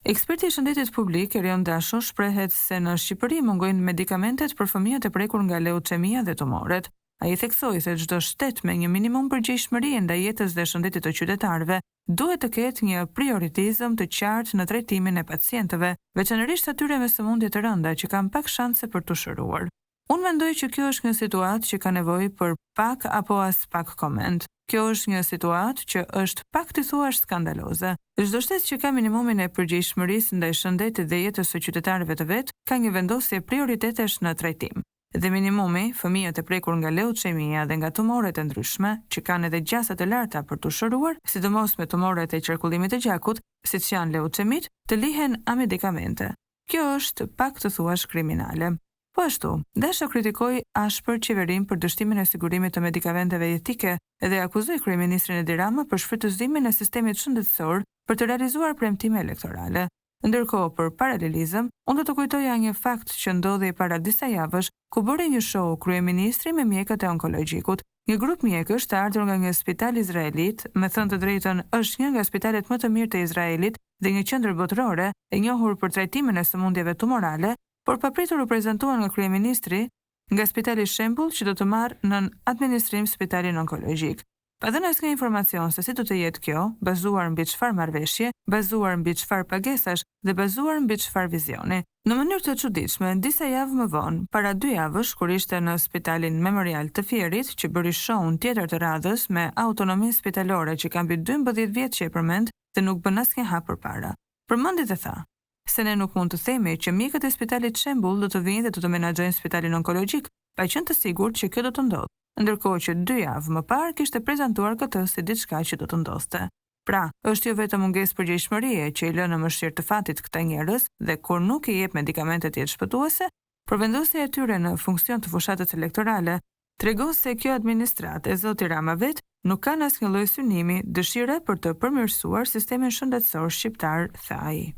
Eksperti i shëndetit publik Erion Dasho shprehet se në Shqipëri mungojnë medikamentet për fëmijët e prekur nga leucemia dhe tumoret. Ai theksoi se çdo shtet me një minimum përgjegjësirie ndaj jetës dhe shëndetit të qytetarëve duhet të ketë një prioritizëm të qartë në trajtimin e pacientëve, veçanërisht atyre me sëmundje të rënda që kanë pak shanse për të shëruar. Unë mendoj që kjo është një situatë që ka nevojë për pak apo as pak koment. Kjo është një situatë që është pak të thuash skandaloze. Çdo shtet që ka minimumin e përgjegjësisë ndaj shëndetit dhe jetës së qytetarëve të vet, ka një vendosje prioritetesh në trajtim. Dhe minimumi, fëmijët e prekur nga leucemia dhe nga tumoret e ndryshme, që kanë edhe gjasa të larta për të shëruar, sidomos me tumoret e qarkullimit të gjakut, siç janë leucemit, të lihen a medikamente. Kjo është pak të thuash kriminale. Po ashtu, Dasho kritikoi ashpër qeverinë për dështimin e sigurimit të medikamenteve jetike dhe akuzoi kryeministrin Edi Rama për shfrytëzimin e sistemit shëndetësor për të realizuar premtime elektorale. Ndërkohë, për paralelizëm, unë do të kujtoja një fakt që ndodhi para disa javësh, ku bëri një show kryeministri me mjekët e onkologjikut. Një grup mjekësh të ardhur nga një spital izraelit, me thënë të drejtën, është një nga spitalet më të mirë të Izraelit dhe një qendër botërore e njohur për trajtimin e sëmundjeve tumorale, por papritur u prezantuan nga kryeministri nga Spitali Shembull që do të marrë në administrim spitalin onkologjik. Pa dhënë asnjë informacion se si do të jetë kjo, bazuar mbi çfarë marrëveshje, bazuar mbi çfarë pagesash dhe bazuar mbi çfarë vizioni. Në mënyrë të çuditshme, disa javë më vonë, para 2 javësh kur ishte në Spitalin Memorial të Fierit, që bëri show-n tjetër të radhës me autonominë spitalore që ka mbi 12 vjet që e përmend dhe nuk bën asnjë hap përpara. Përmendi dhe tha se ne nuk mund të themi që mjekët e Spitalit Shembull do të vinë dhe do të menaxhojnë spitalin onkologjik, pa qenë të sigurt që kjo do të ndodhë. Ndërkohë që 2 javë më parë kishte prezantuar këtë si diçka që do të ndodhte. Pra, është jo vetëm mungesë përgjegjësie që i lë në mëshirë të fatit këta njerëz dhe kur nuk i jep medikamentet jetëshpëtuese, por vendosja e tyre në funksion të fushatës elektorale tregon se kjo administratë e zoti Rama vet nuk kanë asnjë lloj synimi, dëshire për të përmirësuar sistemin shëndetësor shqiptar, tha ai.